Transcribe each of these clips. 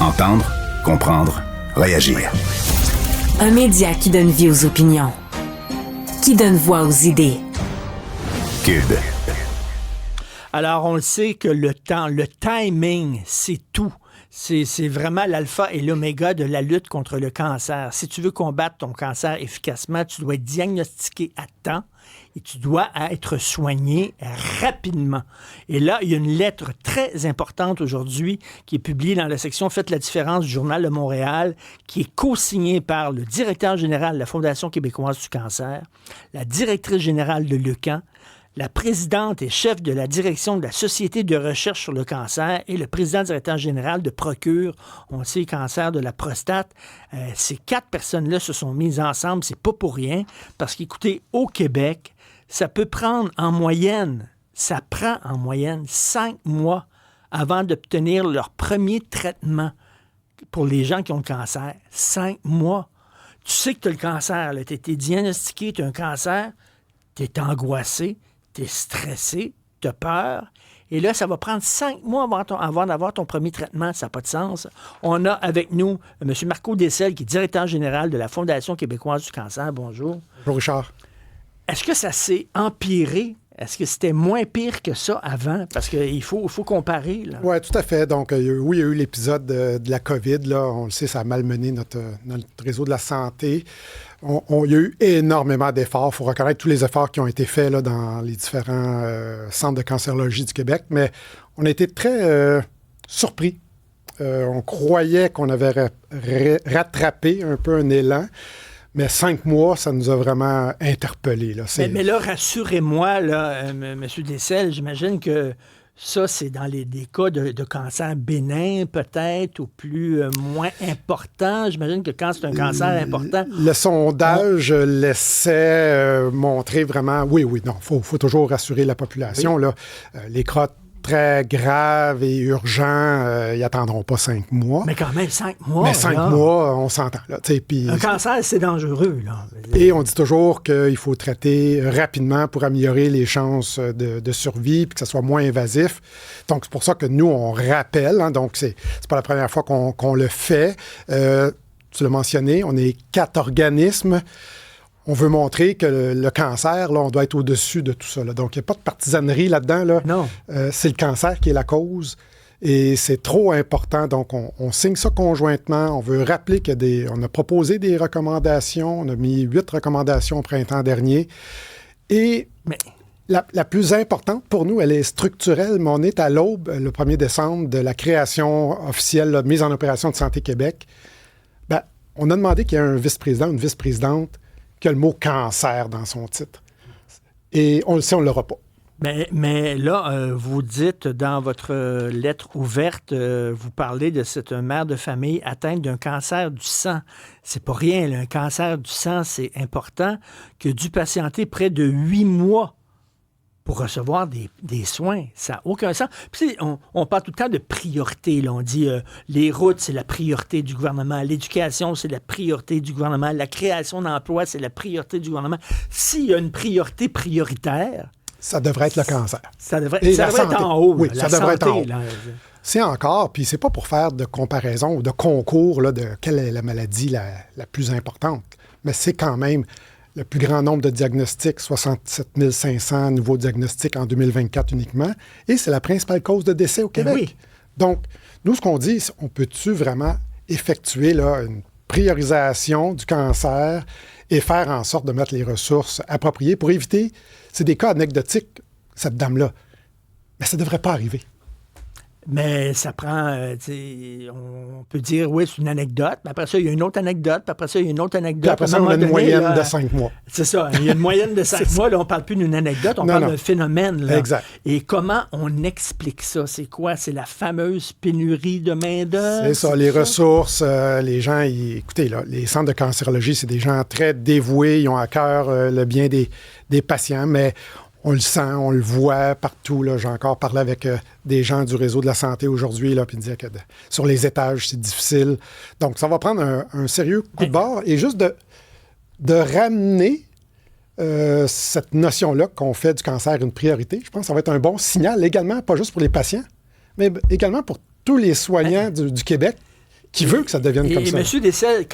Entendre, comprendre, réagir. Un média qui donne vie aux opinions, qui donne voix aux idées. Cube. Alors, on le sait que le temps, le timing, c'est tout. C'est vraiment l'alpha et l'oméga de la lutte contre le cancer. Si tu veux combattre ton cancer efficacement, tu dois être diagnostiqué à temps et tu dois être soigné rapidement. Et là, il y a une lettre très importante aujourd'hui qui est publiée dans la section « Faites la différence » du Journal de Montréal, qui est co-signée par le directeur général de la Fondation québécoise du cancer, la directrice générale de l'UQAM, la présidente et chef de la direction de la Société de recherche sur le cancer et le président-directeur général de Procure, on sait, cancer de la prostate. Ces 4 personnes-là se sont mises ensemble, c'est pas pour rien, parce qu'écoutez, au Québec, ça peut prendre en moyenne, ça prend en moyenne 5 mois avant d'obtenir leur premier traitement pour les gens qui ont le cancer. 5 mois. Tu sais que tu as le cancer, tu as été diagnostiqué, tu as un cancer, tu es angoissé, tu es stressé, tu as peur. Et là, ça va prendre 5 mois avant d'avoir ton premier traitement. Ça n'a pas de sens. On a avec nous M. Marco Dessel, qui est directeur général de la Fondation québécoise du cancer. Bonjour. Bonjour, Richard. Est-ce que ça s'est empiré? Est-ce que c'était moins pire que ça avant? Parce qu'il faut comparer. Oui, tout à fait. Donc, oui, il y a eu l'épisode de la COVID. Là. On le sait, ça a malmené notre réseau de la santé. Il y a eu énormément d'efforts. Il faut reconnaître tous les efforts qui ont été faits là, dans les différents centres de cancérologie du Québec. Mais on a été très surpris. On croyait qu'on avait rattrapé un peu un élan. Mais 5 mois, ça nous a vraiment interpellés. Là. Mais là, rassurez-moi, là, M. Dessel, j'imagine que ça, c'est dans des cas de cancer bénin, peut-être, ou moins important. J'imagine que quand c'est un cancer important... Le sondage laissait montrer vraiment... Oui, non, faut toujours rassurer la population. Oui. Là. Les cas très graves et urgents, ils n'attendront pas 5 mois. Mais quand même, 5 mois. Mais 5 mois, on s'entend. Là, un cancer, c'est dangereux. Là. Et on dit toujours qu'il faut traiter rapidement pour améliorer les chances de survie, puis que ça soit moins invasif. Donc, c'est pour ça que nous, on rappelle. Hein, donc, c'est pas la première fois qu'on le fait. Tu l'as mentionné, on est 4 organismes. On veut montrer que le cancer, là, on doit être au-dessus de tout ça. Là. Donc, il n'y a pas de partisanerie là-dedans. Là. Non. C'est le cancer qui est la cause et c'est trop important. Donc, on signe ça conjointement. On veut rappeler qu'on a proposé des recommandations. On a mis 8 recommandations au printemps dernier. Et la plus importante pour nous, elle est structurelle, mais on est à l'aube, le 1er décembre, de la création officielle, la mise en opération de Santé Québec. On a demandé qu'il y ait un vice-président, une vice-présidente, qui a le mot « cancer » dans son titre. Et on le sait, on ne l'aura pas. Mais là, vous dites dans votre lettre ouverte, vous parlez de cette mère de famille atteinte d'un cancer du sang. C'est pas rien, là, un cancer du sang, c'est important, qui a dû patienter près de 8 mois pour recevoir des soins. Ça n'a aucun sens. Puis, on parle tout le temps de priorité. Là. On dit les routes, c'est la priorité du gouvernement. L'éducation, c'est la priorité du gouvernement. La création d'emplois, c'est la priorité du gouvernement. S'il y a une priorité prioritaire... Ça devrait être le cancer. Ça devrait être en haut. Oui, là, ça devrait être en haut. Là. C'est encore, puis c'est pas pour faire de comparaison ou de concours là, de quelle est la maladie la plus importante, mais c'est quand même... Le plus grand nombre de diagnostics, 67 500 nouveaux diagnostics en 2024 uniquement. Et c'est la principale cause de décès au Québec. Oui. Donc, nous, ce qu'on dit, c'est on peut-tu vraiment effectuer là, une priorisation du cancer et faire en sorte de mettre les ressources appropriées pour éviter... C'est des cas anecdotiques, cette dame-là. Mais ça ne devrait pas arriver. Mais ça prend, on peut dire, oui, c'est une anecdote, mais après ça, il y a une autre anecdote, puis après ça, il y a une autre anecdote. Puis après ça, on a une moyenne de 5 mois. C'est ça, il y a une moyenne de 5 mois, là, on ne parle plus d'une anecdote, on parle d'un phénomène. Là. Exact. Et comment on explique ça? C'est quoi? C'est la fameuse pénurie de main-d'œuvre? C'est ça, les ressources, les gens, écoutez, là, les centres de cancérologie, c'est des gens très dévoués, ils ont à cœur le bien des patients, mais... On le sent, on le voit partout. Là. J'ai encore parlé avec des gens du réseau de la santé aujourd'hui, là, puis ils disaient que sur les étages, c'est difficile. Donc, ça va prendre un sérieux coup de barre. Et juste de ramener cette notion-là qu'on fait du cancer une priorité, je pense que ça va être un bon signal également, pas juste pour les patients, mais également pour tous les soignants du Québec qui veut que ça devienne comme ça. Et M. Dessel,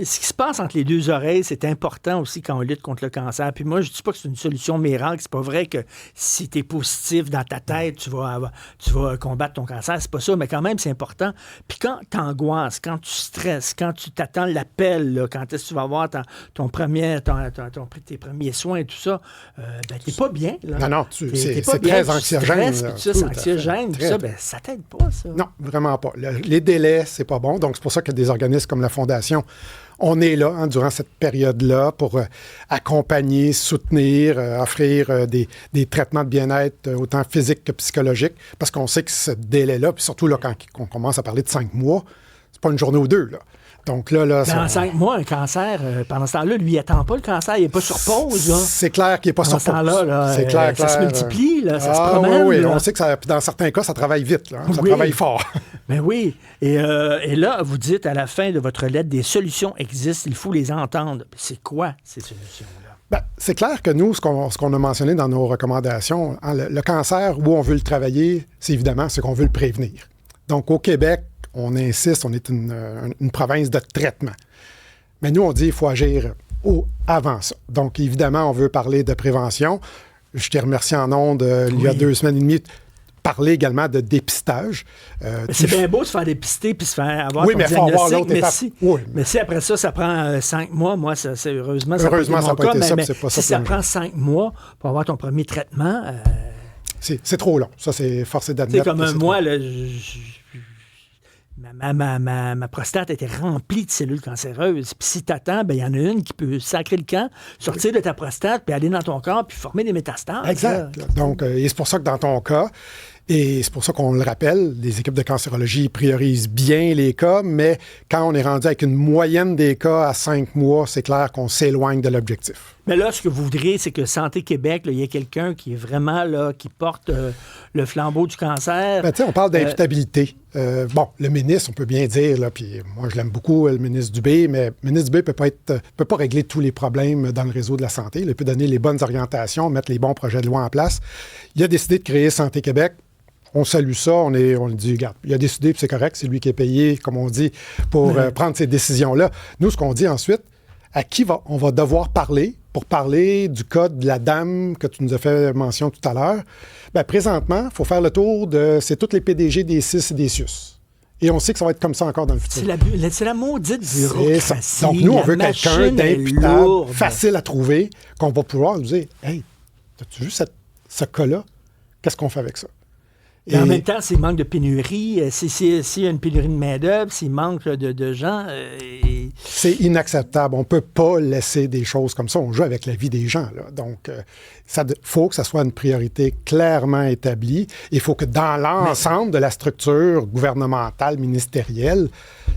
ce qui se passe entre les deux oreilles, c'est important aussi quand on lutte contre le cancer. Puis moi, je dis pas que c'est une solution miracle. C'est pas vrai que si tu es positif dans ta tête, tu vas combattre ton cancer. C'est pas ça, mais quand même, c'est important. Puis quand tu angoisses, quand tu stresses, quand tu t'attends l'appel, là, quand est-ce que tu vas avoir tes premiers soins et tout ça, t'es pas bien. Là. Non, c'est très anxiogène. C'est anxiogène, tout ça, ça t'aide pas, ça. Non, vraiment pas. Les délais, c'est pas bon. Donc, c'est pour ça que des organismes comme la Fondation, on est là durant cette période-là pour accompagner, soutenir, offrir des traitements de bien-être autant physiques que psychologiques, parce qu'on sait que ce délai-là, puis surtout là, quand on commence à parler de 5 mois, c'est pas une journée ou deux, là. Donc là, dans 5 mois, un cancer, pendant ce temps-là, lui, il n'attend pas le cancer, il n'est pas sur pause. Là. C'est clair qu'il n'est pas sur pause. C'est clair, ça se multiplie, là, ça se promène. Oui, on sait que dans certains cas, ça travaille vite, là, ça travaille fort. Ben oui. Et là, vous dites à la fin de votre lettre, des solutions existent, il faut les entendre. C'est quoi ces solutions-là? C'est clair que nous, ce qu'on a mentionné dans nos recommandations, le cancer, où on veut le travailler, c'est évidemment ce qu'on veut le prévenir. Donc, au Québec, on insiste, on est une province de traitement. Mais nous, on dit qu'il faut agir avant ça. Donc, évidemment, on veut parler de prévention. Je t'ai remercié en ondes il y a 2 semaines et demie, parler également de dépistage. C'est bien beau de se faire dépister puis se faire avoir ton mais faut avoir diagnostic, l'autre étape. Mais si après ça prend 5 mois, moi, heureusement, ça n'a pas été ça, c'est pas ça. Si ça prend 5 mois pour avoir ton premier traitement... c'est trop long. Ça, c'est forcé d'admettre. C'est comme moi, là, ma prostate était remplie de cellules cancéreuses. Puis si t'attends, il y en a une qui peut sacrer le camp, sortir de ta prostate, puis aller dans ton corps, puis former des métastases. Exact. Donc, et c'est pour ça que dans ton cas, et c'est pour ça qu'on le rappelle, les équipes de cancérologie priorisent bien les cas, mais quand on est rendu avec une moyenne des cas à 5 mois, c'est clair qu'on s'éloigne de l'objectif. Mais là, ce que vous voudriez, c'est que Santé Québec, il y ait quelqu'un qui est vraiment là, qui porte le flambeau du cancer. On parle d'imputabilité. Le ministre, on peut bien dire, là, puis moi je l'aime beaucoup, le ministre Dubé, mais le ministre Dubé peut pas régler tous les problèmes dans le réseau de la santé. Il peut donner les bonnes orientations, mettre les bons projets de loi en place. Il a décidé de créer Santé Québec. On salue ça, on dit, regarde, il a décidé, puis c'est correct, c'est lui qui est payé, comme on dit, pour prendre ces décisions-là. Nous, ce qu'on dit ensuite, à qui on va devoir parler pour parler du cas de la dame que tu nous as fait mention tout à l'heure? Présentement, il faut faire le tour c'est tous les PDG des CIS et des CIUS. Et on sait que ça va être comme ça encore dans le futur. C'est la maudite bureaucratie. Donc, nous, on veut quelqu'un d'imputable, facile à trouver, qu'on va pouvoir nous dire, « Hey, as-tu vu ce cas-là? Qu'est-ce qu'on fait avec ça? » Et en même temps, s'il manque de pénurie, s'il y a une pénurie de main-d'œuvre, s'il manque de gens... C'est inacceptable. On ne peut pas laisser des choses comme ça. On joue avec la vie des gens, là. Donc, faut que ça soit une priorité clairement établie. Il faut que dans l'ensemble de la structure gouvernementale, ministérielle,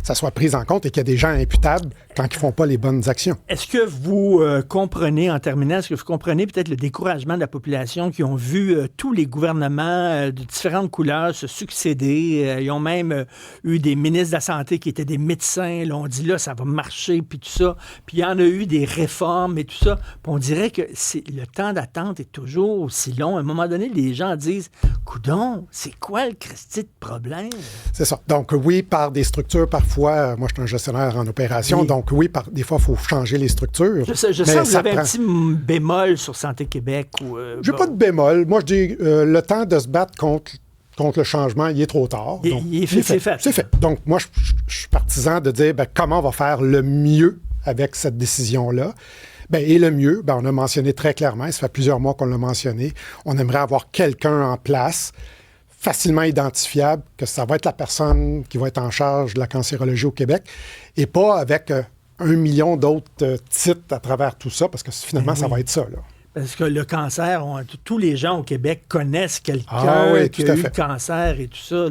ça soit pris en compte et qu'il y a des gens imputables quand ils ne font pas les bonnes actions. Est-ce que vous comprenez, en terminant, est-ce que vous comprenez peut-être le découragement de la population qui ont vu tous les gouvernements de différentes couleurs se succéder? Ils ont même eu des ministres de la Santé qui étaient des médecins. Là, on dit là, ça va marcher, puis tout ça. Puis il y en a eu des réformes et tout ça. Puis on dirait que le temps d'attente est toujours aussi long. À un moment donné, les gens disent « Coudon, c'est quoi le Christi de problème? » C'est ça. Donc oui, par des structures, parfois, moi je suis un gestionnaire en opération, donc oui, des fois, il faut changer les structures. Je sens que vous avez un petit bémol sur Santé Québec. J'ai pas de bémol. Moi, je dis le temps de se battre contre le changement, il est trop tard. C'est fait. C'est fait. Donc, moi, je suis partisan de dire comment on va faire le mieux avec cette décision-là. Et le mieux, on a mentionné très clairement, ça fait plusieurs mois qu'on l'a mentionné, on aimerait avoir quelqu'un en place facilement identifiable, que ça va être la personne qui va être en charge de la cancérologie au Québec, et pas avec 1 million d'autres titres à travers tout ça, parce que finalement, ça va être ça, là. Parce que le cancer, tous les gens au Québec connaissent quelqu'un qui a eu le cancer et tout ça.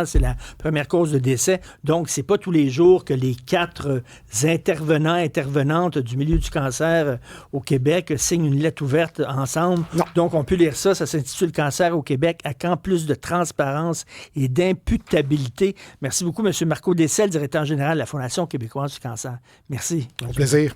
C'est la première cause de décès. Donc, c'est pas tous les jours que les 4 intervenantes du milieu du cancer au Québec signent une lettre ouverte ensemble. Non. Donc, on peut lire ça. Ça s'intitule « Cancer au Québec, à quand plus de transparence et d'imputabilité ». Merci beaucoup, M. Marco Dessel, directeur général de la Fondation québécoise du cancer. Merci. Au plaisir.